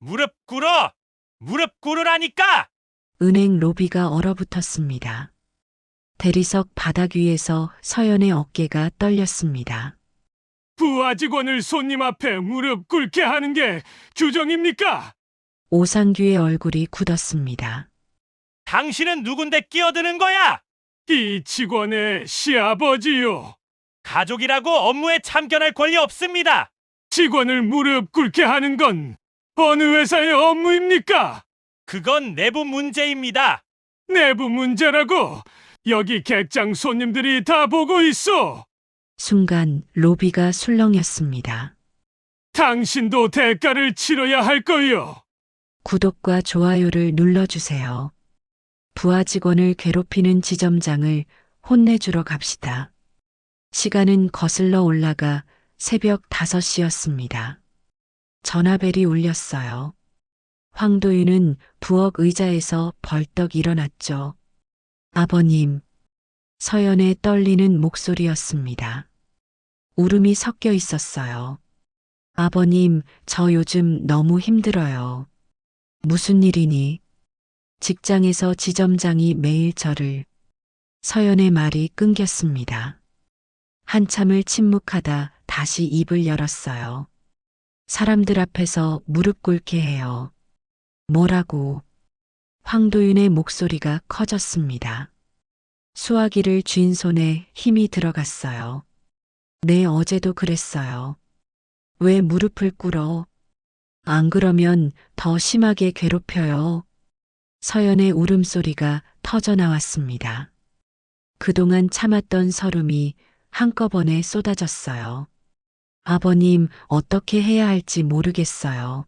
무릎 꿇어! 무릎 꿇으라니까! 은행 로비가 얼어붙었습니다. 대리석 바닥 위에서 서연의 어깨가 떨렸습니다. 부하 직원을 손님 앞에 무릎 꿇게 하는 게 규정입니까? 오상규의 얼굴이 굳었습니다. 당신은 누군데 끼어드는 거야? 이 직원의 시아버지요. 가족이라고 업무에 참견할 권리 없습니다. 직원을 무릎 꿇게 하는 건 어느 회사의 업무입니까? 그건 내부 문제입니다. 내부 문제라고. 여기 객장 손님들이 다 보고 있어. 순간 로비가 술렁였습니다. 당신도 대가를 치러야 할 거요. 구독과 좋아요를 눌러주세요. 부하 직원을 괴롭히는 지점장을 혼내주러 갑시다. 시간은 거슬러 올라가 새벽 5시였습니다. 전화벨이 울렸어요. 황도윤은 부엌 의자에서 벌떡 일어났죠. 아버님, 서연의 떨리는 목소리였습니다. 울음이 섞여 있었어요. 아버님, 저 요즘 너무 힘들어요. 무슨 일이니? 직장에서 지점장이 매일 저를. 서연의 말이 끊겼습니다. 한참을 침묵하다 다시 입을 열었어요. 사람들 앞에서 무릎 꿇게 해요. 뭐라고? 황도윤의 목소리가 커졌습니다. 수화기를 쥔 손에 힘이 들어갔어요. 네, 어제도 그랬어요. 왜 무릎을 꿇어? 안 그러면 더 심하게 괴롭혀요. 서연의 울음소리가 터져나왔습니다. 그동안 참았던 서름이 한꺼번에 쏟아졌어요. 아버님, 어떻게 해야 할지 모르겠어요.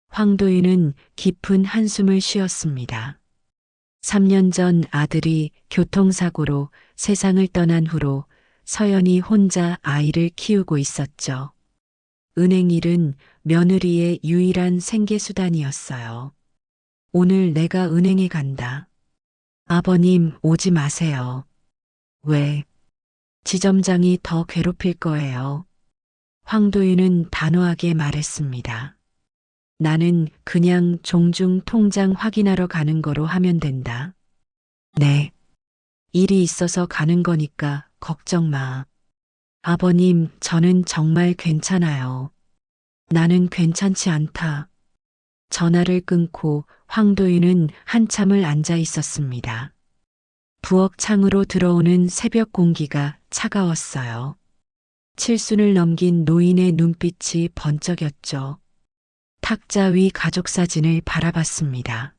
황도윤은 깊은 한숨을 쉬었습니다. 3년 전 아들이 교통사고로 세상을 떠난 후로 서연이 혼자 아이를 키우고 있었죠. 은행 일은 며느리의 유일한 생계수단이었어요. 오늘 내가 은행에 간다. 아버님, 오지 마세요. 왜? 지점장이 더 괴롭힐 거예요. 황도윤은 단호하게 말했습니다. 나는 그냥 종중 통장 확인하러 가는 거로 하면 된다. 네. 일이 있어서 가는 거니까 걱정 마. 아버님, 저는 정말 괜찮아요. 나는 괜찮지 않다. 전화를 끊고 황도윤은 한참을 앉아 있었습니다. 부엌 창으로 들어오는 새벽 공기가 차가웠어요. 칠순을 넘긴 노인의 눈빛이 번쩍였죠. 탁자 위 가족 사진을 바라봤습니다.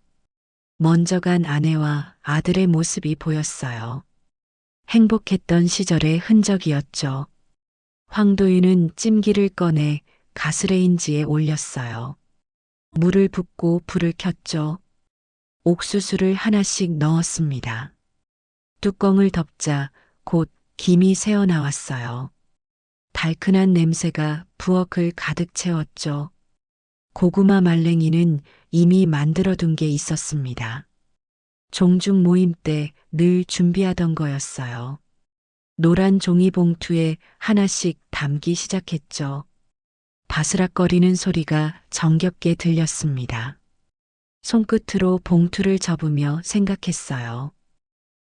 먼저 간 아내와 아들의 모습이 보였어요. 행복했던 시절의 흔적이었죠. 황도윤은 찜기를 꺼내 가스레인지에 올렸어요. 물을 붓고 불을 켰죠. 옥수수를 하나씩 넣었습니다. 뚜껑을 덮자 곧 김이 새어나왔어요. 달큰한 냄새가 부엌을 가득 채웠죠. 고구마 말랭이는 이미 만들어둔 게 있었습니다. 종중 모임 때 늘 준비하던 거였어요. 노란 종이 봉투에 하나씩 담기 시작했죠. 바스락거리는 소리가 정겹게 들렸습니다. 손끝으로 봉투를 접으며 생각했어요.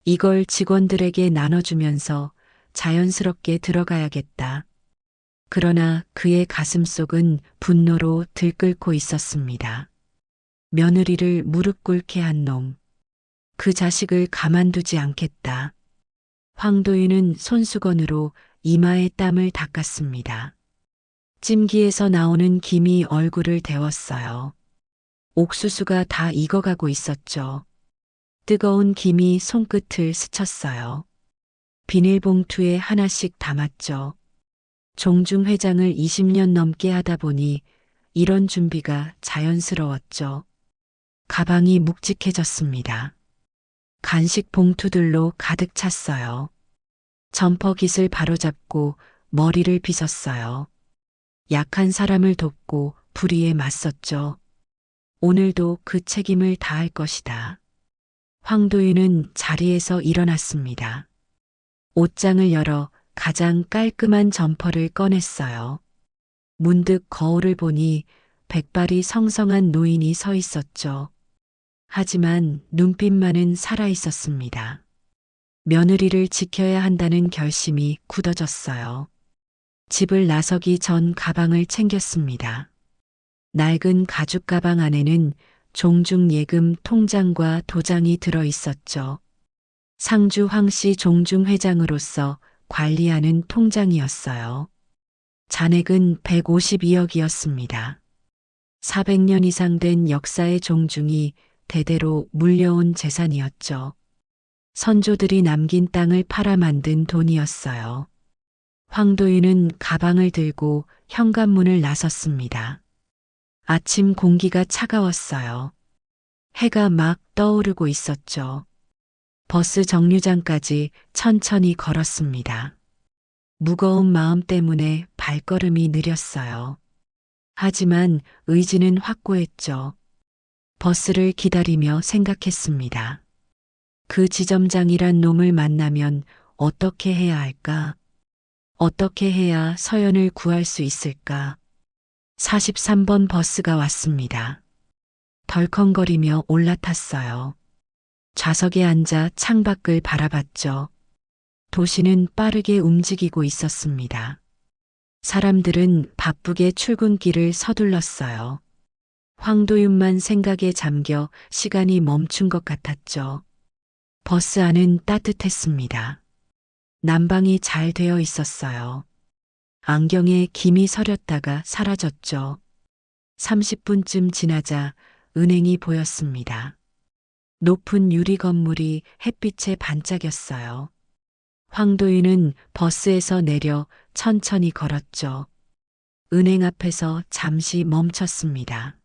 이걸 직원들에게 나눠주면서 자연스럽게 들어가야겠다. 그러나 그의 가슴속은 분노로 들끓고 있었습니다. 며느리를 무릎 꿇게 한 놈. 그 자식을 가만두지 않겠다. 황도윤은 손수건으로 이마에 땀을 닦았습니다. 찜기에서 나오는 김이 얼굴을 데웠어요. 옥수수가 다 익어가고 있었죠. 뜨거운 김이 손끝을 스쳤어요. 비닐봉투에 하나씩 담았죠. 종중 회장을 20년 넘게 하다 보니 이런 준비가 자연스러웠죠. 가방이 묵직해졌습니다. 간식 봉투들로 가득 찼어요. 점퍼깃을 바로잡고 머리를 빗었어요. 약한 사람을 돕고 불의에 맞섰죠. 오늘도 그 책임을 다할 것이다. 황도윤은 자리에서 일어났습니다. 옷장을 열어 가장 깔끔한 점퍼를 꺼냈어요. 문득 거울을 보니 백발이 성성한 노인이 서 있었죠. 하지만 눈빛만은 살아 있었습니다. 며느리를 지켜야 한다는 결심이 굳어졌어요. 집을 나서기 전 가방을 챙겼습니다. 낡은 가죽 가방 안에는 종중예금 통장과 도장이 들어 있었죠. 상주 황씨 종중회장으로서 관리하는 통장이었어요. 잔액은 152억이었습니다. 400년 이상 된 역사의 종중이 대대로 물려온 재산이었죠. 선조들이 남긴 땅을 팔아 만든 돈이었어요. 황도윤은 가방을 들고 현관문을 나섰습니다. 아침 공기가 차가웠어요. 해가 막 떠오르고 있었죠. 버스 정류장까지 천천히 걸었습니다. 무거운 마음 때문에 발걸음이 느렸어요. 하지만 의지는 확고했죠. 버스를 기다리며 생각했습니다. 그 지점장이란 놈을 만나면 어떻게 해야 할까? 어떻게 해야 서연을 구할 수 있을까? 43번 버스가 왔습니다. 덜컹거리며 올라탔어요. 좌석에 앉아 창밖을 바라봤죠. 도시는 빠르게 움직이고 있었습니다. 사람들은 바쁘게 출근길을 서둘렀어요. 황도윤만 생각에 잠겨 시간이 멈춘 것 같았죠. 버스 안은 따뜻했습니다. 난방이 잘 되어 있었어요. 안경에 김이 서렸다가 사라졌죠. 30분쯤 지나자 은행이 보였습니다. 높은 유리 건물이 햇빛에 반짝였어요. 황도윤은 버스에서 내려 천천히 걸었죠. 은행 앞에서 잠시 멈췄습니다.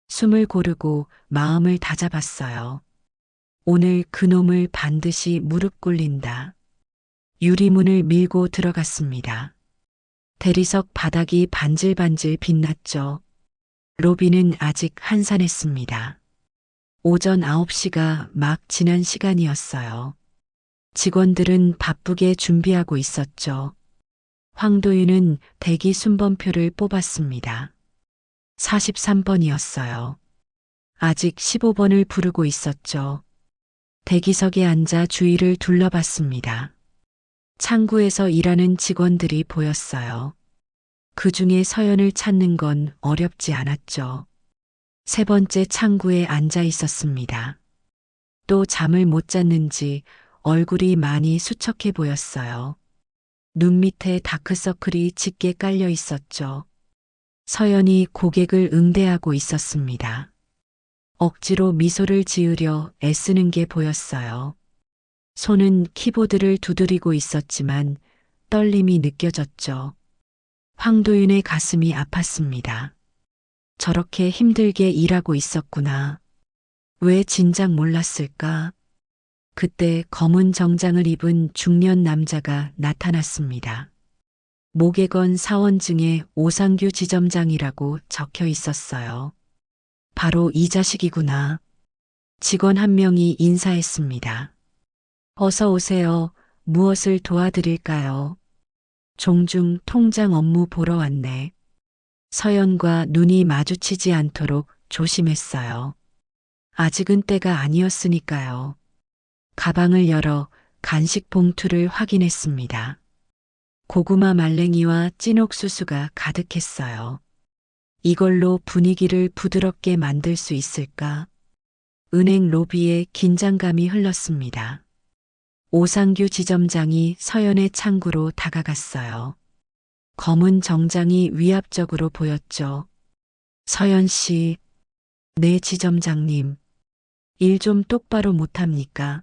숨을 고르고 마음을 다잡았어요. 오늘 그놈을 반드시 무릎 꿇린다. 유리문을 밀고 들어갔습니다. 대리석 바닥이 반질반질 빛났죠. 로비는 아직 한산했습니다. 오전 9시가 막 지난 시간이었어요. 직원들은 바쁘게 준비하고 있었죠. 황도윤은 대기 순번표를 뽑았습니다. 43번이었어요. 아직 15번을 부르고 있었죠. 대기석에 앉아 주위를 둘러봤습니다. 창구에서 일하는 직원들이 보였어요. 그 중에 서연을 찾는 건 어렵지 않았죠. 세 번째 창구에 앉아 있었습니다. 또 잠을 못 잤는지 얼굴이 많이 수척해 보였어요. 눈 밑에 다크서클이 짙게 깔려 있었죠. 서연이 고객을 응대하고 있었습니다. 억지로 미소를 지으려 애쓰는 게 보였어요. 손은 키보드를 두드리고 있었지만 떨림이 느껴졌죠. 황도윤의 가슴이 아팠습니다. 저렇게 힘들게 일하고 있었구나. 왜 진작 몰랐을까? 그때 검은 정장을 입은 중년 남자가 나타났습니다. 목에 건 사원증에 오상규 지점장이라고 적혀 있었어요. 바로 이 자식이구나. 직원 한 명이 인사했습니다. 어서 오세요. 무엇을 도와드릴까요? 종중 통장 업무 보러 왔네. 서연과 눈이 마주치지 않도록 조심했어요. 아직은 때가 아니었으니까요. 가방을 열어 간식 봉투를 확인했습니다. 고구마 말랭이와 찐 옥수수가 가득했어요. 이걸로 분위기를 부드럽게 만들 수 있을까? 은행 로비에 긴장감이 흘렀습니다. 오상규 지점장이 서연의 창구로 다가갔어요. 검은 정장이 위압적으로 보였죠. 서연 씨, 네 지점장님, 일 좀 똑바로 못합니까?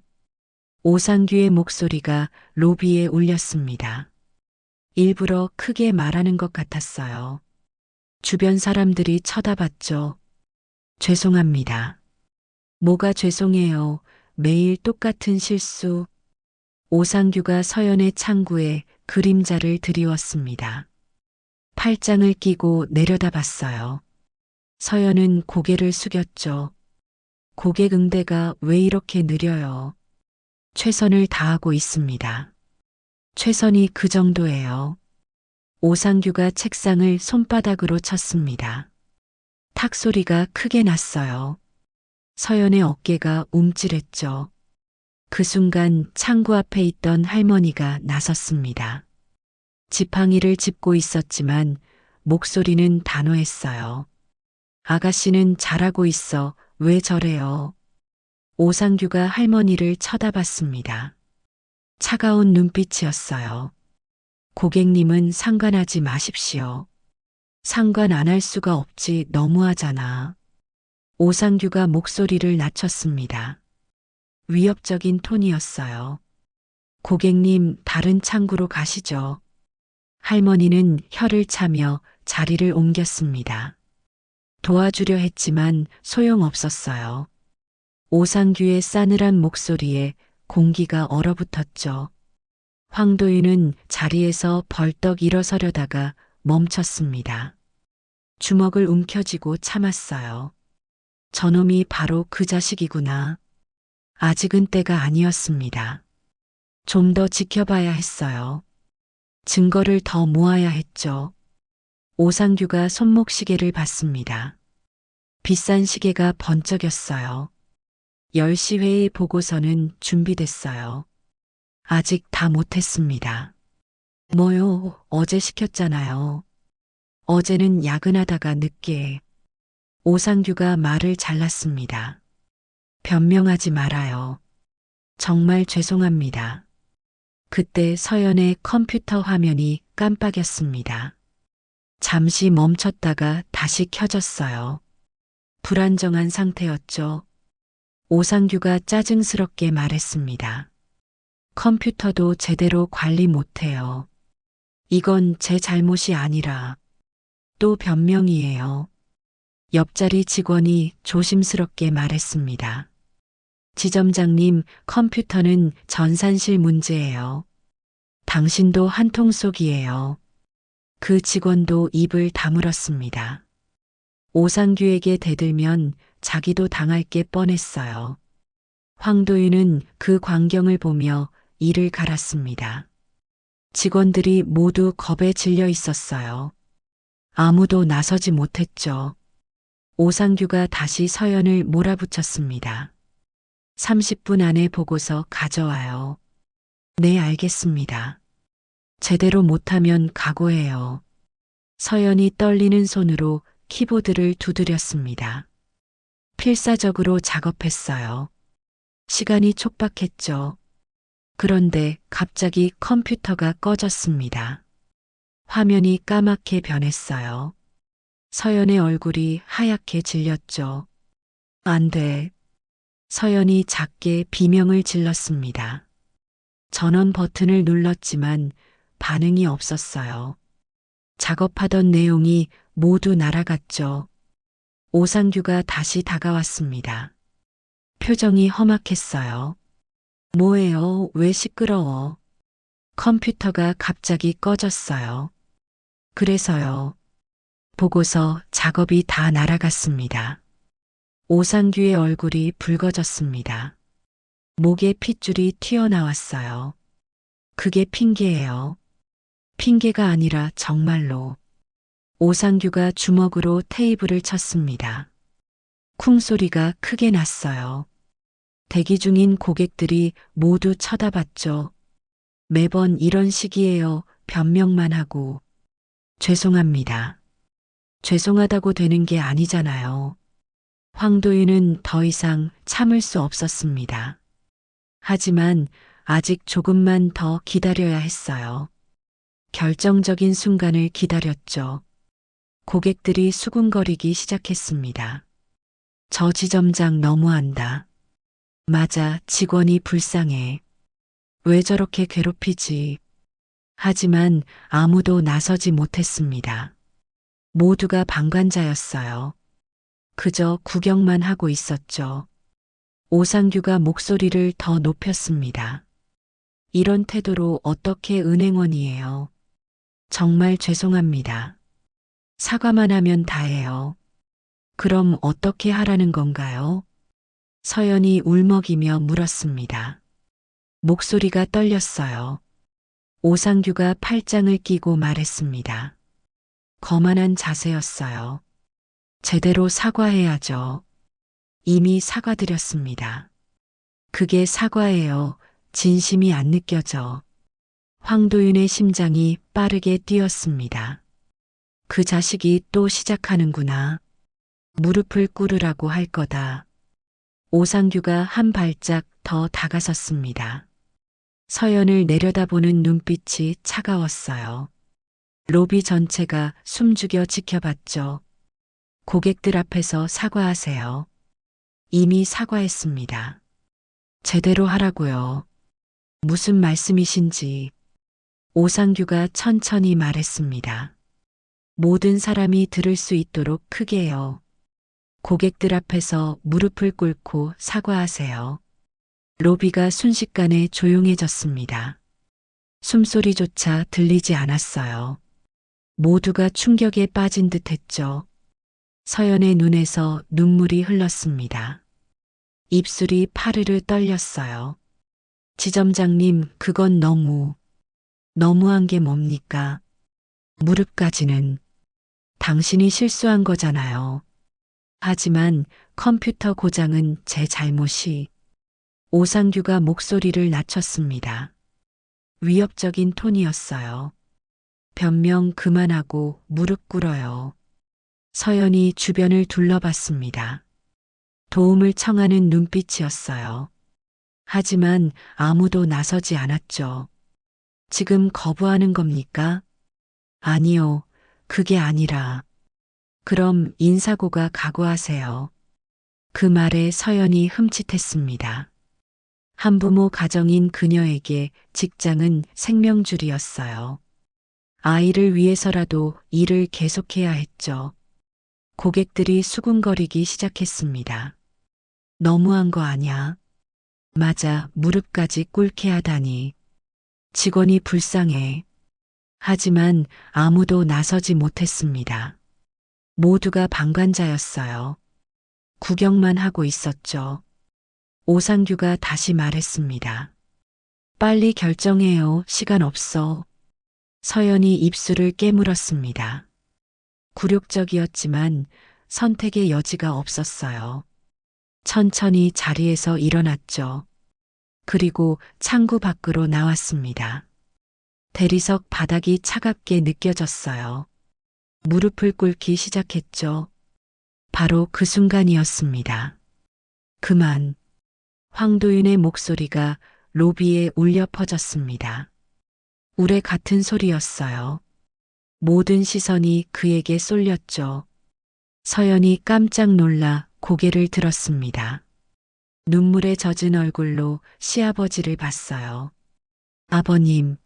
오상규의 목소리가 로비에 울렸습니다. 일부러 크게 말하는 것 같았어요. 주변 사람들이 쳐다봤죠. 죄송합니다. 뭐가 죄송해요. 매일 똑같은 실수. 오상규가 서연의 창구에 그림자를 드리웠습니다. 팔짱을 끼고 내려다봤어요. 서연은 고개를 숙였죠. 고객 응대가 왜 이렇게 느려요? 최선을 다하고 있습니다. 최선이 그 정도예요. 오상규가 책상을 손바닥으로 쳤습니다. 탁 소리가 크게 났어요. 서연의 어깨가 움찔했죠. 그 순간 창구 앞에 있던 할머니가 나섰습니다. 지팡이를 짚고 있었지만 목소리는 단호했어요. 아가씨는 잘하고 있어. 왜 저래요? 오상규가 할머니를 쳐다봤습니다. 차가운 눈빛이었어요. 고객님은 상관하지 마십시오. 상관 안 할 수가 없지. 너무하잖아. 오상규가 목소리를 낮췄습니다. 위협적인 톤이었어요. 고객님, 다른 창구로 가시죠. 할머니는 혀를 차며 자리를 옮겼습니다. 도와주려 했지만 소용없었어요. 오상규의 싸늘한 목소리에 공기가 얼어붙었죠. 황도윤은 자리에서 벌떡 일어서려다가 멈췄습니다. 주먹을 움켜쥐고 참았어요. 저놈이 바로 그 자식이구나. 아직은 때가 아니었습니다. 좀 더 지켜봐야 했어요. 증거를 더 모아야 했죠. 오상규가 손목시계를 봤습니다. 비싼 시계가 번쩍였어요. 10시 회의 보고서는 준비됐어요. 아직 다 못했습니다. 뭐요? 어제 시켰잖아요. 어제는 야근하다가 늦게. 오상규가 말을 잘랐습니다. 변명하지 말아요. 정말 죄송합니다. 그때 서연의 컴퓨터 화면이 깜빡였습니다. 잠시 멈췄다가 다시 켜졌어요. 불안정한 상태였죠. 오상규가 짜증스럽게 말했습니다. 컴퓨터도 제대로 관리 못해요. 이건 제 잘못이 아니라 또 변명이에요. 옆자리 직원이 조심스럽게 말했습니다. 지점장님, 컴퓨터는 전산실 문제예요. 당신도 한통 속이에요. 그 직원도 입을 다물었습니다. 오상규에게 대들면 자기도 당할 게 뻔했어요. 황도윤은 그 광경을 보며 이를 갈았습니다. 직원들이 모두 겁에 질려 있었어요. 아무도 나서지 못했죠. 오상규가 다시 서연을 몰아붙였습니다. 30분 안에 보고서 가져와요. 네, 알겠습니다. 제대로 못하면 각오해요. 서연이 떨리는 손으로 키보드를 두드렸습니다. 필사적으로 작업했어요. 시간이 촉박했죠. 그런데 갑자기 컴퓨터가 꺼졌습니다. 화면이 까맣게 변했어요. 서연의 얼굴이 하얗게 질렸죠. 안 돼. 서연이 작게 비명을 질렀습니다. 전원 버튼을 눌렀지만 반응이 없었어요. 작업하던 내용이 모두 날아갔죠. 오상규가 다시 다가왔습니다. 표정이 험악했어요. 뭐예요? 왜 시끄러워? 컴퓨터가 갑자기 꺼졌어요. 그래서요. 보고서 작업이 다 날아갔습니다. 오상규의 얼굴이 붉어졌습니다. 목에 핏줄이 튀어나왔어요. 그게 핑계예요. 핑계가 아니라 정말로. 오상규가 주먹으로 테이블을 쳤습니다. 쿵 소리가 크게 났어요. 대기 중인 고객들이 모두 쳐다봤죠. 매번 이런 식이에요. 변명만 하고. 죄송합니다. 죄송하다고 되는 게 아니잖아요. 황도윤은 더 이상 참을 수 없었습니다. 하지만 아직 조금만 더 기다려야 했어요. 결정적인 순간을 기다렸죠. 고객들이 수군거리기 시작했습니다. 저 지점장 너무한다. 맞아, 직원이 불쌍해. 왜 저렇게 괴롭히지? 하지만 아무도 나서지 못했습니다. 모두가 방관자였어요. 그저 구경만 하고 있었죠. 오상규가 목소리를 더 높였습니다. 이런 태도로 어떻게 은행원이에요? 정말 죄송합니다. 사과만 하면 다예요. 그럼 어떻게 하라는 건가요? 서연이 울먹이며 물었습니다. 목소리가 떨렸어요. 오상규가 팔짱을 끼고 말했습니다. 거만한 자세였어요. 제대로 사과해야죠. 이미 사과드렸습니다. 그게 사과예요. 진심이 안 느껴져. 황도윤의 심장이 빠르게 뛰었습니다. 그 자식이 또 시작하는구나. 무릎을 꿇으라고 할 거다. 오상규가 한 발짝 더 다가섰습니다. 서연을 내려다보는 눈빛이 차가웠어요. 로비 전체가 숨죽여 지켜봤죠. 고객들 앞에서 사과하세요. 이미 사과했습니다. 제대로 하라고요. 무슨 말씀이신지. 오상규가 천천히 말했습니다. 모든 사람이 들을 수 있도록 크게요. 고객들 앞에서 무릎을 꿇고 사과하세요. 로비가 순식간에 조용해졌습니다. 숨소리조차 들리지 않았어요. 모두가 충격에 빠진 듯 했죠. 서연의 눈에서 눈물이 흘렀습니다. 입술이 파르르 떨렸어요. 지점장님, 그건 너무한 게 뭡니까? 무릎까지는 당신이 실수한 거잖아요. 하지만 컴퓨터 고장은 제 잘못이. 오상규가 목소리를 낮췄습니다. 위협적인 톤이었어요. 변명 그만하고 무릎 꿇어요. 서연이 주변을 둘러봤습니다. 도움을 청하는 눈빛이었어요. 하지만 아무도 나서지 않았죠. 지금 거부하는 겁니까? 아니요, 그게 아니라. 그럼 인사고가 각오하세요. 그 말에 서연이 흠칫했습니다. 한부모 가정인 그녀에게 직장은 생명줄이었어요. 아이를 위해서라도 일을 계속해야 했죠. 고객들이 수군거리기 시작했습니다. 너무한 거 아냐? 맞아, 무릎까지 꿇게 하다니. 직원이 불쌍해. 하지만 아무도 나서지 못했습니다. 모두가 방관자였어요. 구경만 하고 있었죠. 오상규가 다시 말했습니다. 빨리 결정해요. 시간 없어. 서연이 입술을 깨물었습니다. 굴욕적이었지만 선택의 여지가 없었어요. 천천히 자리에서 일어났죠. 그리고 창구 밖으로 나왔습니다. 대리석 바닥이 차갑게 느껴졌어요. 무릎을 꿇기 시작했죠. 바로 그 순간이었습니다. 그만. 황도윤의 목소리가 로비에 울려 퍼졌습니다. 우레 같은 소리였어요. 모든 시선이 그에게 쏠렸죠. 서연이 깜짝 놀라 고개를 들었습니다. 눈물에 젖은 얼굴로 시아버지를 봤어요. 아버님.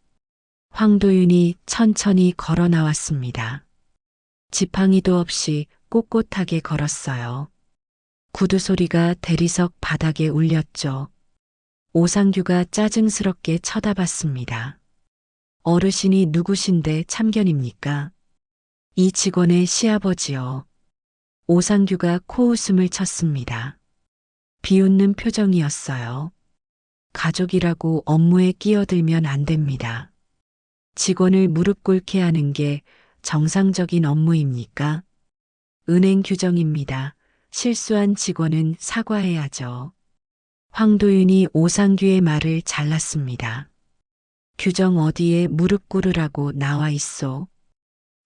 황도윤이 천천히 걸어 나왔습니다. 지팡이도 없이 꼿꼿하게 걸었어요. 구두 소리가 대리석 바닥에 울렸죠. 오상규가 짜증스럽게 쳐다봤습니다. 어르신이 누구신데 참견입니까? 이 직원의 시아버지요. 오상규가 코웃음을 쳤습니다. 비웃는 표정이었어요. 가족이라고 업무에 끼어들면 안 됩니다. 직원을 무릎 꿇게 하는 게 정상적인 업무입니까? 은행 규정입니다. 실수한 직원은 사과해야죠. 황도윤이 오상규의 말을 잘랐습니다. 규정 어디에 무릎 꿇으라고 나와 있소?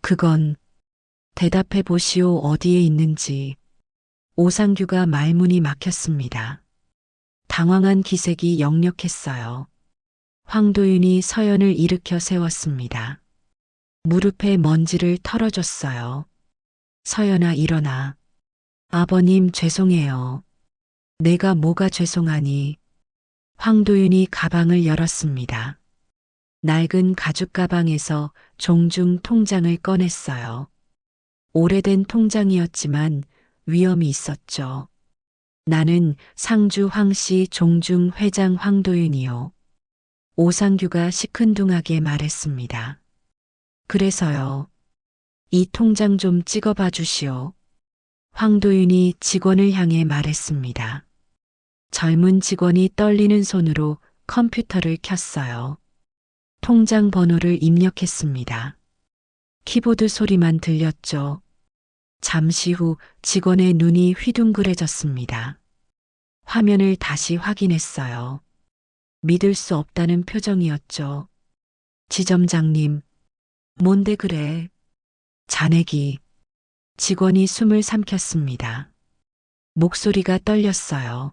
그건 대답해 보시오. 어디에 있는지. 오상규가 말문이 막혔습니다. 당황한 기색이 역력했어요. 황도윤이 서연을 일으켜 세웠습니다. 무릎에 먼지를 털어줬어요. 서연아, 일어나. 아버님, 죄송해요. 내가 뭐가 죄송하니? 황도윤이 가방을 열었습니다. 낡은 가죽 가방에서 종중 통장을 꺼냈어요. 오래된 통장이었지만 위험이 있었죠. 나는 상주 황씨 종중 회장 황도윤이요. 오상규가 시큰둥하게 말했습니다. 그래서요. 이 통장 좀 찍어봐 주시오. 황도윤이 직원을 향해 말했습니다. 젊은 직원이 떨리는 손으로 컴퓨터를 켰어요. 통장 번호를 입력했습니다. 키보드 소리만 들렸죠. 잠시 후 직원의 눈이 휘둥그레졌습니다. 화면을 다시 확인했어요. 믿을 수 없다는 표정이었죠. 지점장님, 뭔데 그래? 잔액이. 직원이 숨을 삼켰습니다. 목소리가 떨렸어요.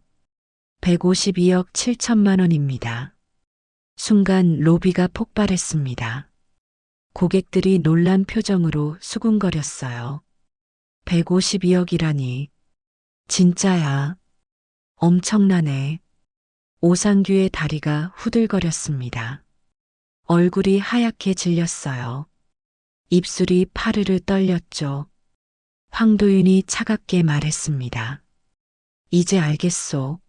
152억 7천만 원입니다. 순간 로비가 폭발했습니다. 고객들이 놀란 표정으로 수군거렸어요. 152억이라니. 진짜야. 엄청나네. 오상규의 다리가 후들거렸습니다. 얼굴이 하얗게 질렸어요. 입술이 파르르 떨렸죠. 황도윤이 차갑게 말했습니다. 이제 알겠소.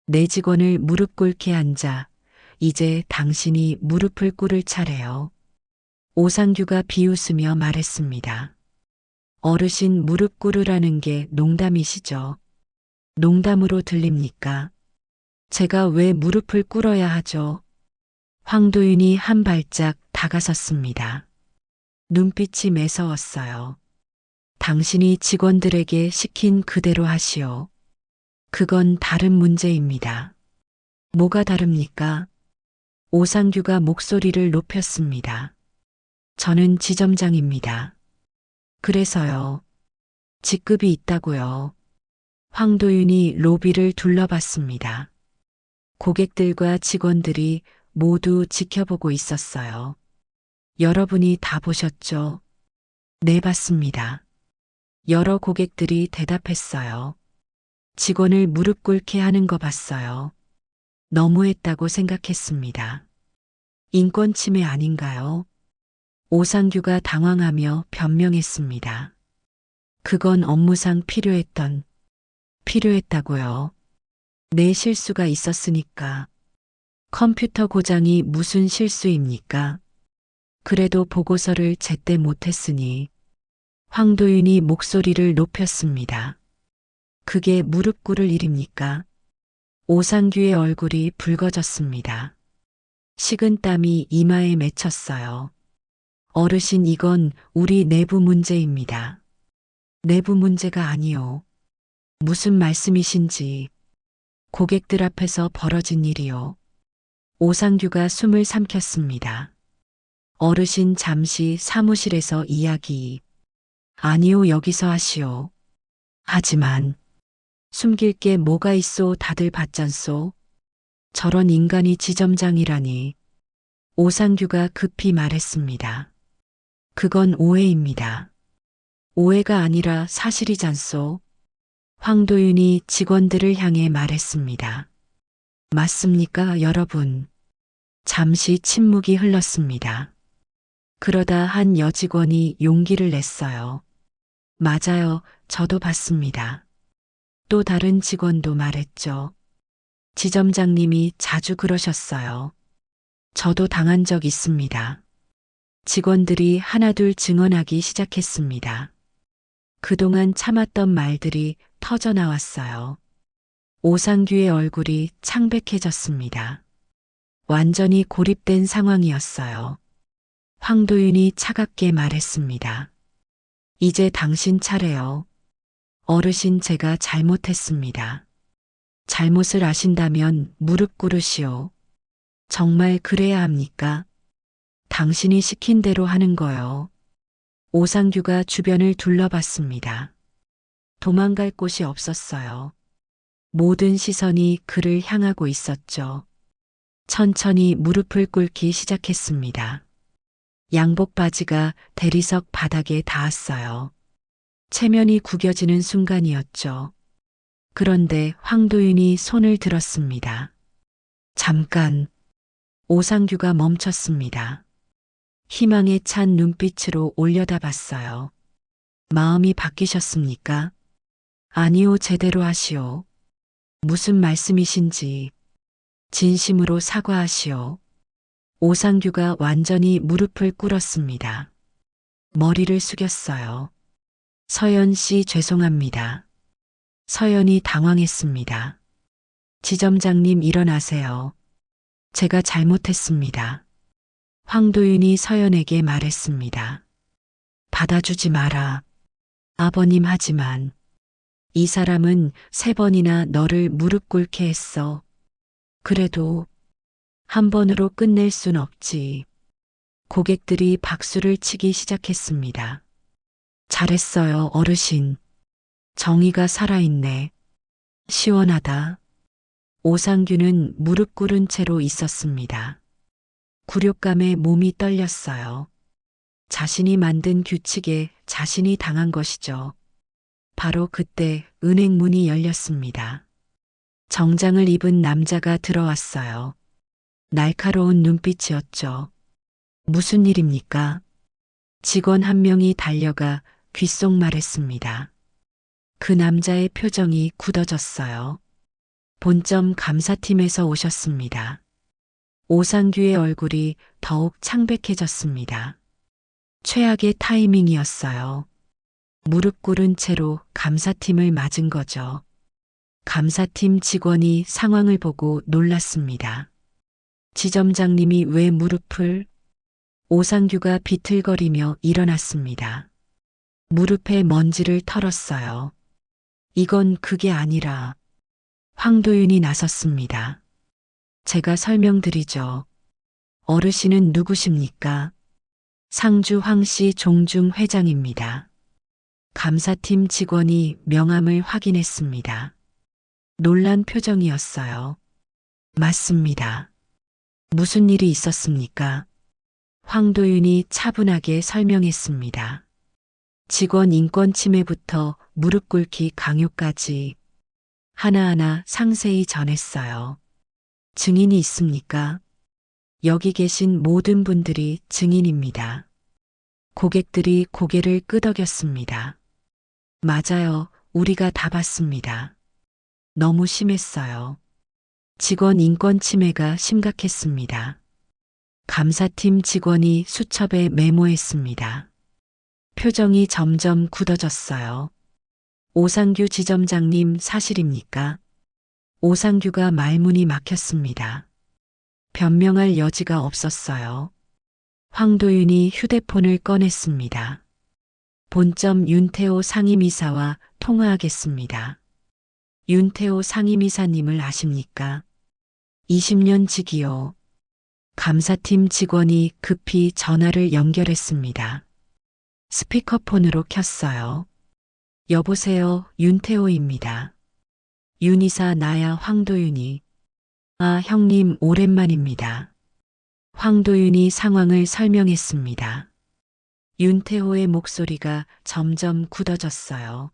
내 직원을 무릎 꿇게 앉아 이제 당신이 무릎을 꿇을 차례요. 오상규가 비웃으며 말했습니다. 어르신 무릎 꿇으라는 게 농담이시죠? 농담으로 들립니까? 제가 왜 무릎을 꿇어야 하죠? 황도윤이 한 발짝 다가섰습니다. 눈빛이 매서웠어요. 당신이 직원들에게 시킨 그대로 하시오. 그건 다른 문제입니다. 뭐가 다릅니까? 오상규가 목소리를 높였습니다. 저는 지점장입니다. 그래서요. 직급이 있다고요. 황도윤이 로비를 둘러봤습니다. 고객들과 직원들이 모두 지켜보고 있었어요. 여러분이 다 보셨죠? 네, 봤습니다. 여러 고객들이 대답했어요. 직원을 무릎 꿇게 하는 거 봤어요. 너무했다고 생각했습니다. 인권 침해 아닌가요? 오상규가 당황하며 변명했습니다. 그건 업무상 필요했다고요. 내 실수가 있었으니까. 컴퓨터 고장이 무슨 실수입니까? 그래도 보고서를 제때 못했으니. 황도윤이 목소리를 높였습니다. 그게 무릎 꿇을 일입니까? 오상규의 얼굴이 붉어졌습니다. 식은땀이 이마에 맺혔어요. 어르신, 이건 우리 내부 문제입니다. 내부 문제가 아니요. 무슨 말씀이신지. 고객들 앞에서 벌어진 일이요. 오상규가 숨을 삼켰습니다. 어르신, 잠시 사무실에서 이야기. 아니요, 여기서 하시오. 하지만 숨길 게 뭐가 있소? 다들 봤잖소. 저런 인간이 지점장이라니. 오상규가 급히 말했습니다. 그건 오해입니다. 오해가 아니라 사실이잖소. 황도윤이 직원들을 향해 말했습니다. 맞습니까, 여러분? 잠시 침묵이 흘렀습니다. 그러다 한 여직원이 용기를 냈어요. 맞아요, 저도 봤습니다. 또 다른 직원도 말했죠. 지점장님이 자주 그러셨어요. 저도 당한 적 있습니다. 직원들이 하나둘 증언하기 시작했습니다. 그동안 참았던 말들이 터져 나왔어요. 오상규의 얼굴이 창백해졌습니다. 완전히 고립된 상황이었어요. 황도윤이 차갑게 말했습니다. 이제 당신 차례요. 어르신, 제가 잘못했습니다. 잘못을 아신다면 무릎 꿇으시오. 정말 그래야 합니까? 당신이 시킨 대로 하는 거요. 오상규가 주변을 둘러봤습니다. 도망갈 곳이 없었어요. 모든 시선이 그를 향하고 있었죠. 천천히 무릎을 꿇기 시작했습니다. 양복 바지가 대리석 바닥에 닿았어요. 체면이 구겨지는 순간이었죠. 그런데 황도윤이 손을 들었습니다. 잠깐. 오상규가 멈췄습니다. 희망에 찬 눈빛으로 올려다봤어요. 마음이 바뀌셨습니까? 아니요, 제대로 하시오. 무슨 말씀이신지. 진심으로 사과하시오. 오상규가 완전히 무릎을 꿇었습니다. 머리를 숙였어요. 서연 씨, 죄송합니다. 서연이 당황했습니다. 지점장님, 일어나세요. 제가 잘못했습니다. 황도윤이 서연에게 말했습니다. 받아주지 마라. 아버님 하지만 이 사람은 3번이나 너를 무릎 꿇게 했어. 그래도 한 번으로 끝낼 순 없지. 고객들이 박수를 치기 시작했습니다. 잘했어요, 어르신. 정의가 살아있네. 시원하다. 오상규는 무릎 꿇은 채로 있었습니다. 굴욕감에 몸이 떨렸어요. 자신이 만든 규칙에 자신이 당한 것이죠. 바로 그때 은행 문이 열렸습니다. 정장을 입은 남자가 들어왔어요. 날카로운 눈빛이었죠. 무슨 일입니까? 직원 한 명이 달려가 귓속말했습니다. 그 남자의 표정이 굳어졌어요. 본점 감사팀에서 오셨습니다. 오상규의 얼굴이 더욱 창백해졌습니다. 최악의 타이밍이었어요. 무릎 꿇은 채로 감사팀을 맞은 거죠. 감사팀 직원이 상황을 보고 놀랐습니다. 지점장님이 왜 무릎을? 오상규가 비틀거리며 일어났습니다. 무릎에 먼지를 털었어요. 이건 그게 아니라 황도윤이 나섰습니다. 제가 설명드리죠. 어르신은 누구십니까? 상주 황씨 종중 회장입니다. 감사팀 직원이 명함을 확인했습니다. 놀란 표정이었어요. 맞습니다. 무슨 일이 있었습니까? 황도윤이 차분하게 설명했습니다. 직원 인권 침해부터 무릎 꿇기 강요까지 하나하나 상세히 전했어요. 증인이 있습니까? 여기 계신 모든 분들이 증인입니다. 고객들이 고개를 끄덕였습니다. 맞아요. 우리가 다 봤습니다. 너무 심했어요. 직원 인권 침해가 심각했습니다. 감사팀 직원이 수첩에 메모했습니다. 표정이 점점 굳어졌어요. 오상규 지점장님 사실입니까? 오상규가 말문이 막혔습니다. 변명할 여지가 없었어요. 황도윤이 휴대폰을 꺼냈습니다. 본점 윤태호 상임이사와 통화하겠습니다. 윤태호 상임이사님을 아십니까? 20년 직이요. 감사팀 직원이 급히 전화를 연결했습니다. 스피커폰으로 켰어요. 여보세요, 윤태호입니다. 윤이사 나야 황도윤이. 아, 형님 오랜만입니다. 황도윤이 상황을 설명했습니다. 윤태호의 목소리가 점점 굳어졌어요.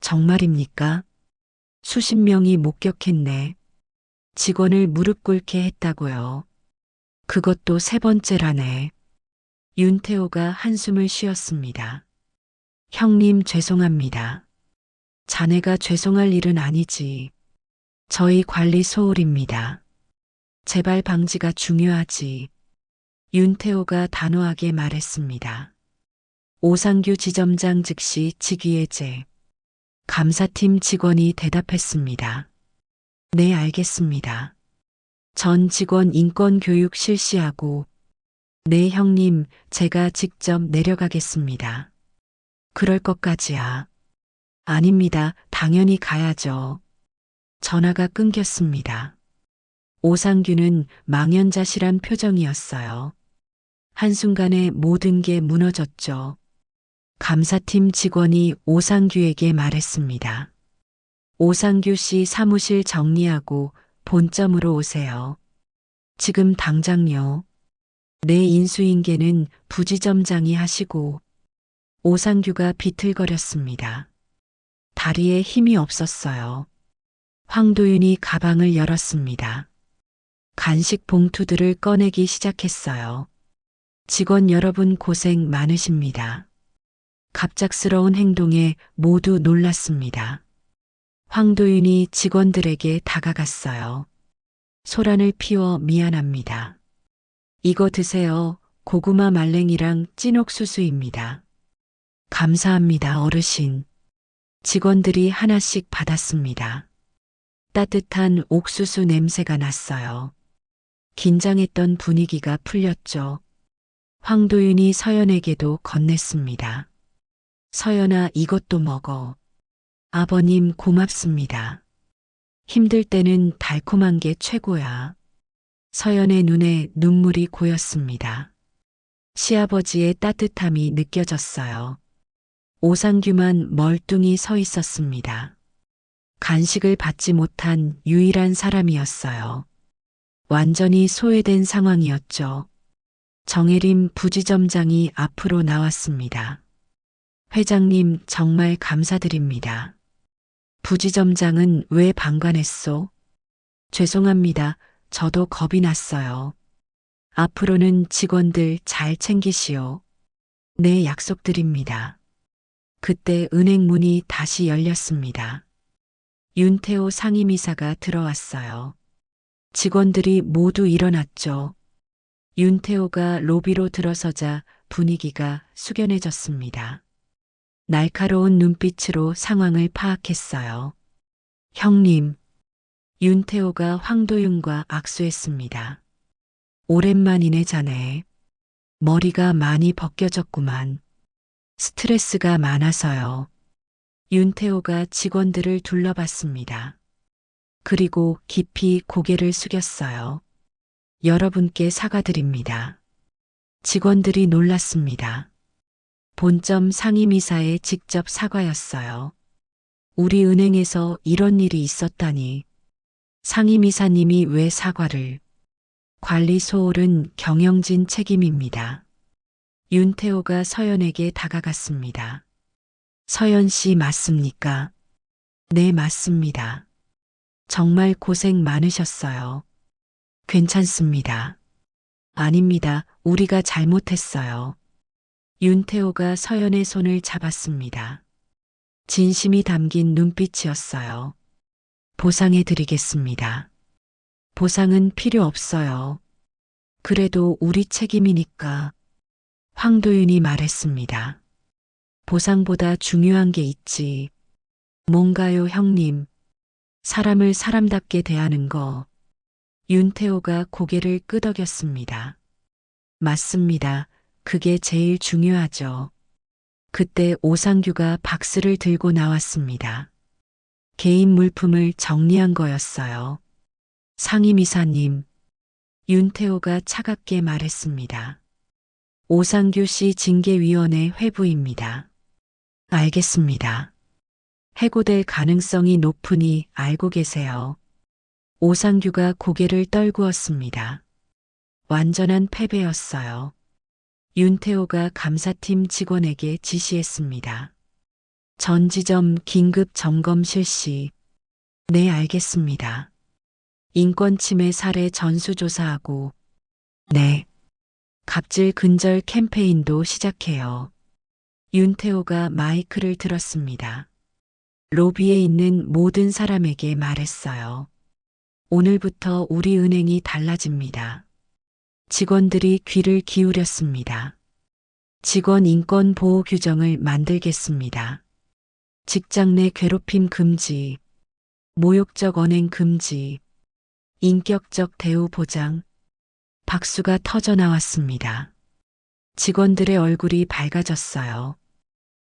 정말입니까? 수십 명이 목격했네. 직원을 무릎 꿇게 했다고요. 그것도 3번째라네. 윤태호가 한숨을 쉬었습니다. 형님 죄송합니다. 자네가 죄송할 일은 아니지. 저희 관리 소홀입니다. 재발 방지가 중요하지. 윤태호가 단호하게 말했습니다. 오상규 지점장 즉시 직위해제. 감사팀 직원이 대답했습니다. 네, 알겠습니다. 전 직원 인권 교육 실시하고. 네, 형님, 제가 직접 내려가겠습니다. 그럴 것까지야. 아닙니다. 당연히 가야죠. 전화가 끊겼습니다. 오상규는 망연자실한 표정이었어요. 한순간에 모든 게 무너졌죠. 감사팀 직원이 오상규에게 말했습니다. 오상규 씨 사무실 정리하고 본점으로 오세요. 지금 당장요. 내 인수인계는 부지점장이 하시고. 오상규가 비틀거렸습니다. 다리에 힘이 없었어요. 황도윤이 가방을 열었습니다. 간식 봉투들을 꺼내기 시작했어요. 직원 여러분 고생 많으십니다. 갑작스러운 행동에 모두 놀랐습니다. 황도윤이 직원들에게 다가갔어요. 소란을 피워 미안합니다. 이거 드세요. 고구마 말랭이랑 찐 옥수수입니다. 감사합니다, 어르신. 직원들이 하나씩 받았습니다. 따뜻한 옥수수 냄새가 났어요. 긴장했던 분위기가 풀렸죠. 황도윤이 서연에게도 건넸습니다. 서연아, 이것도 먹어. 아버님 고맙습니다. 힘들 때는 달콤한 게 최고야. 서연의 눈에 눈물이 고였습니다. 시아버지의 따뜻함이 느껴졌어요. 오상규만 멀뚱히 서 있었습니다. 간식을 받지 못한 유일한 사람이었어요. 완전히 소외된 상황이었죠. 정혜림 부지점장이 앞으로 나왔습니다. 회장님, 정말 감사드립니다. 부지점장은 왜 방관했소? 죄송합니다. 저도 겁이 났어요. 앞으로는 직원들 잘 챙기시오. 네, 약속드립니다. 그때 은행 문이 다시 열렸습니다. 윤태호 상임이사가 들어왔어요. 직원들이 모두 일어났죠. 윤태호가 로비로 들어서자 분위기가 숙연해졌습니다. 날카로운 눈빛으로 상황을 파악했어요. 형님, 윤태호가 황도윤과 악수했습니다. 오랜만이네 자네. 머리가 많이 벗겨졌구만. 스트레스가 많아서요. 윤태호가 직원들을 둘러봤습니다. 그리고 깊이 고개를 숙였어요. 여러분께 사과드립니다. 직원들이 놀랐습니다. 본점 상임이사의 직접 사과였어요. 우리 은행에서 이런 일이 있었다니. 상임이사님이 왜 사과를? 관리 소홀은 경영진 책임입니다. 윤태호가 서연에게 다가갔습니다. 서연 씨 맞습니까? 네, 맞습니다. 정말 고생 많으셨어요. 괜찮습니다. 아닙니다. 우리가 잘못했어요. 윤태호가 서연의 손을 잡았습니다. 진심이 담긴 눈빛이었어요. 보상해 드리겠습니다. 보상은 필요 없어요. 그래도 우리 책임이니까. 황도윤이 말했습니다. 보상보다 중요한 게 있지. 뭔가요, 형님? 사람을 사람답게 대하는 거. 윤태호가 고개를 끄덕였습니다. 맞습니다. 그게 제일 중요하죠. 그때 오상규가 박스를 들고 나왔습니다. 개인 물품을 정리한 거였어요. 상임이사님, 윤태호가 차갑게 말했습니다. 오상규 씨 징계위원회 회부입니다. 알겠습니다. 해고될 가능성이 높으니 알고 계세요. 오상규가 고개를 떨구었습니다. 완전한 패배였어요. 윤태호가 감사팀 직원에게 지시했습니다. 전 지점 긴급 점검 실시. 네, 알겠습니다. 인권침해 사례 전수조사하고. 네. 갑질 근절 캠페인도 시작해요. 윤태호가 마이크를 들었습니다. 로비에 있는 모든 사람에게 말했어요. 오늘부터 우리 은행이 달라집니다. 직원들이 귀를 기울였습니다. 직원 인권 보호 규정을 만들겠습니다. 직장 내 괴롭힘 금지, 모욕적 언행 금지, 인격적 대우 보장. 박수가 터져 나왔습니다. 직원들의 얼굴이 밝아졌어요.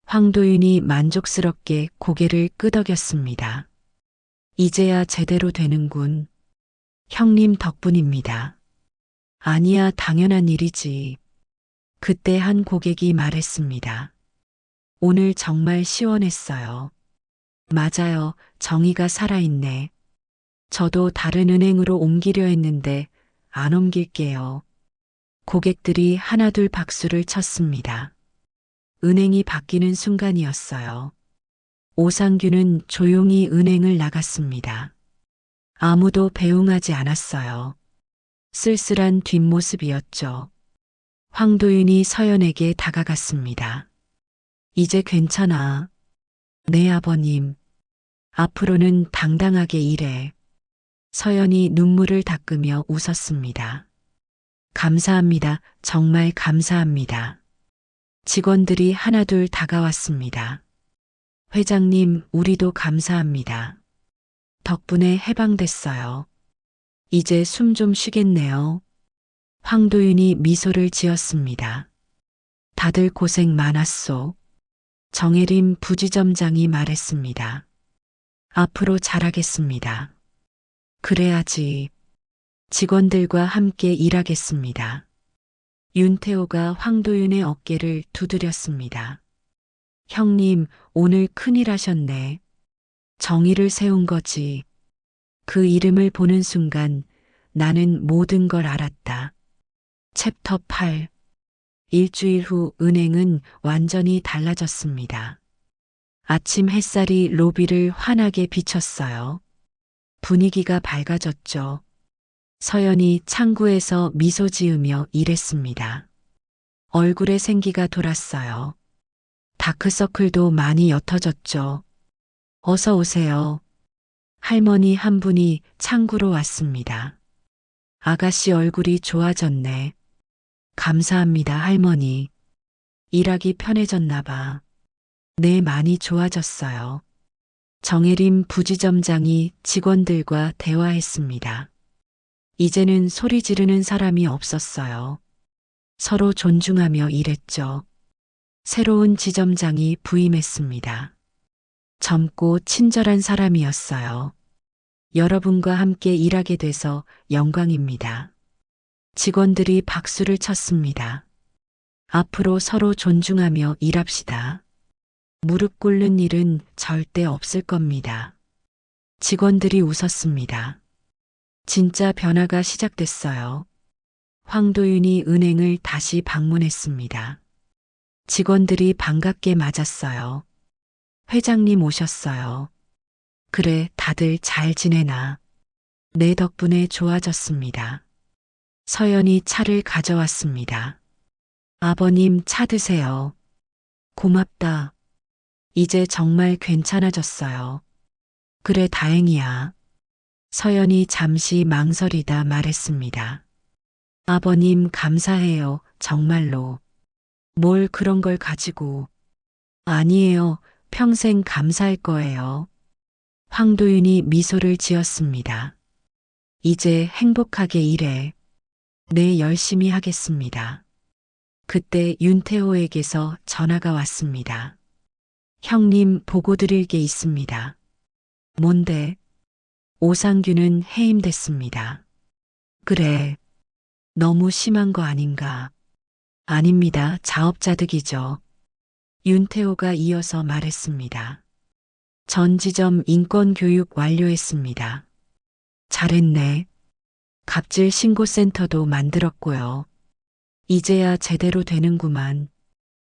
황도윤이 만족스럽게 고개를 끄덕였습니다. 이제야 제대로 되는군. 형님 덕분입니다. 아니야, 당연한 일이지. 그때 한 고객이 말했습니다. 오늘 정말 시원했어요. 맞아요, 정의가 살아있네. 저도 다른 은행으로 옮기려 했는데 안 옮길게요. 고객들이 하나둘 박수를 쳤습니다. 은행이 바뀌는 순간이었어요. 오상규는 조용히 은행을 나갔습니다. 아무도 배웅하지 않았어요. 쓸쓸한 뒷모습이었죠. 황도윤이 서연에게 다가갔습니다. 이제 괜찮아. 네, 아버님. 앞으로는 당당하게 일해. 서연이 눈물을 닦으며 웃었습니다. 감사합니다. 정말 감사합니다. 직원들이 하나둘 다가왔습니다. 회장님, 우리도 감사합니다. 덕분에 해방됐어요. 이제 숨 좀 쉬겠네요. 황도윤이 미소를 지었습니다. 다들 고생 많았소. 정혜림 부지점장이 말했습니다. 앞으로 잘하겠습니다. 그래야지. 직원들과 함께 일하겠습니다. 윤태호가 황도윤의 어깨를 두드렸습니다. 형님, 오늘 큰일 하셨네. 정의를 세운 거지. 그 이름을 보는 순간 나는 모든 걸 알았다. 챕터 8. 일주일 후 은행은 완전히 달라졌습니다. 아침 햇살이 로비를 환하게 비쳤어요. 분위기가 밝아졌죠. 서연이 창구에서 미소 지으며 일했습니다. 얼굴에 생기가 돌았어요. 다크서클도 많이 옅어졌죠. 어서 오세요. 할머니 한 분이 창구로 왔습니다. 아가씨 얼굴이 좋아졌네. 감사합니다, 할머니. 일하기 편해졌나 봐. 네, 많이 좋아졌어요. 정혜림 부지점장이 직원들과 대화했습니다. 이제는 소리 지르는 사람이 없었어요. 서로 존중하며 일했죠. 새로운 지점장이 부임했습니다. 젊고 친절한 사람이었어요. 여러분과 함께 일하게 돼서 영광입니다. 직원들이 박수를 쳤습니다. 앞으로 서로 존중하며 일합시다. 무릎 꿇는 일은 절대 없을 겁니다. 직원들이 웃었습니다. 진짜 변화가 시작됐어요. 황도윤이 은행을 다시 방문했습니다. 직원들이 반갑게 맞았어요. 회장님 오셨어요. 그래, 다들 잘 지내나? 내 덕분에 좋아졌습니다. 서연이 차를 가져왔습니다. 아버님 차 드세요. 고맙다. 이제 정말 괜찮아졌어요. 그래, 다행이야. 서연이 잠시 망설이다 말했습니다. 아버님 감사해요, 정말로. 뭘 그런 걸 가지고. 아니에요, 평생 감사할 거예요. 황도윤이 미소를 지었습니다. 이제 행복하게 일해. 네, 열심히 하겠습니다. 그때 윤태호에게서 전화가 왔습니다. 형님, 보고 드릴 게 있습니다. 뭔데? 오상규는 해임됐습니다. 그래. 너무 심한 거 아닌가? 아닙니다. 자업자득이죠. 윤태호가 이어서 말했습니다. 전 지점 인권교육 완료했습니다. 잘했네. 갑질 신고센터도 만들었고요. 이제야 제대로 되는구만.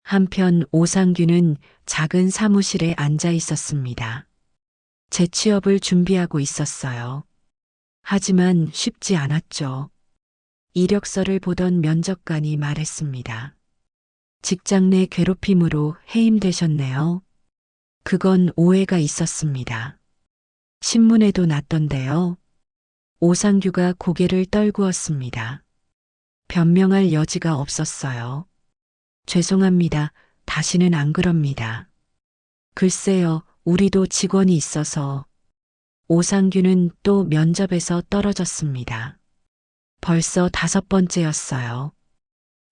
한편 오상규는 작은 사무실에 앉아 있었습니다. 재취업을 준비하고 있었어요. 하지만 쉽지 않았죠. 이력서를 보던 면접관이 말했습니다. 직장 내 괴롭힘으로 해임되셨네요. 그건 오해가 있었습니다. 신문에도 났던데요. 오상규가 고개를 떨구었습니다. 변명할 여지가 없었어요. 죄송합니다. 다시는 안 그럽니다. 글쎄요, 우리도 직원이 있어서. 오상규는 또 면접에서 떨어졌습니다. 벌써 5번째였어요.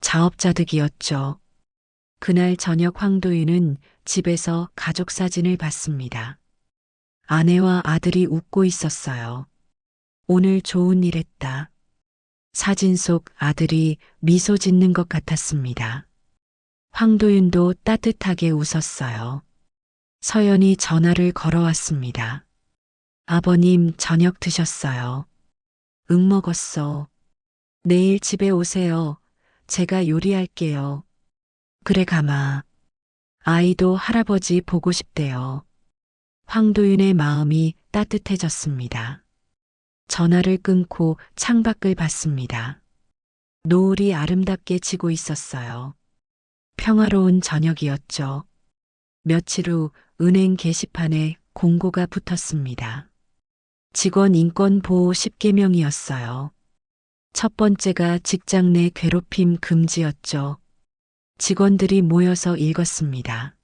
자업자득이었죠. 그날 저녁 황도윤은 집에서 가족 사진을 봤습니다. 아내와 아들이 웃고 있었어요. 오늘 좋은 일 했다. 사진 속 아들이 미소 짓는 것 같았습니다. 황도윤도 따뜻하게 웃었어요. 서연이 전화를 걸어왔습니다. 아버님 저녁 드셨어요? 응, 먹었어. 내일 집에 오세요. 제가 요리할게요. 그래, 가마. 아이도 할아버지 보고 싶대요. 황도윤의 마음이 따뜻해졌습니다. 전화를 끊고 창밖을 봤습니다. 노을이 아름답게 지고 있었어요. 평화로운 저녁이었죠. 며칠 후 은행 게시판에 공고가 붙었습니다. 직원 인권 보호 10계명이었어요. 첫 번째가 직장 내 괴롭힘 금지였죠. 직원들이 모여서 읽었습니다.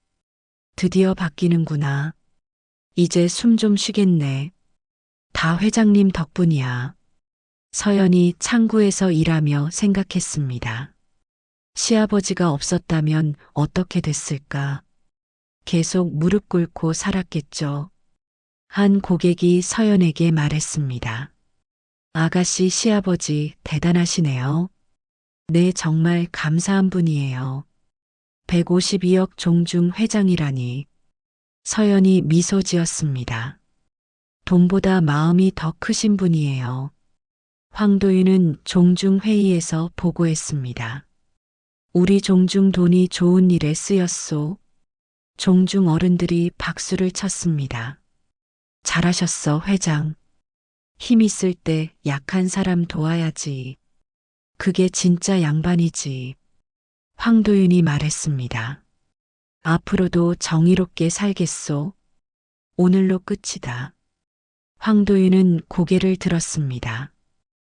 드디어 바뀌는구나. 이제 숨 좀 쉬겠네. 다 회장님 덕분이야. 서연이 창구에서 일하며 생각했습니다. 시아버지가 없었다면 어떻게 됐을까? 계속 무릎 꿇고 살았겠죠. 한 고객이 서연에게 말했습니다. 아가씨 시아버지 대단하시네요. 네, 정말 감사한 분이에요. 152억 종중 회장이라니. 서연이 미소 지었습니다. 돈보다 마음이 더 크신 분이에요. 황도윤은 종중회의에서 보고했습니다. 우리 종중 돈이 좋은 일에 쓰였소. 종중 어른들이 박수를 쳤습니다. 잘하셨어, 회장. 힘 있을 때 약한 사람 도와야지. 그게 진짜 양반이지. 황도윤이 말했습니다. 앞으로도 정의롭게 살겠소. 오늘로 끝이다. 황도윤은 고개를 들었습니다.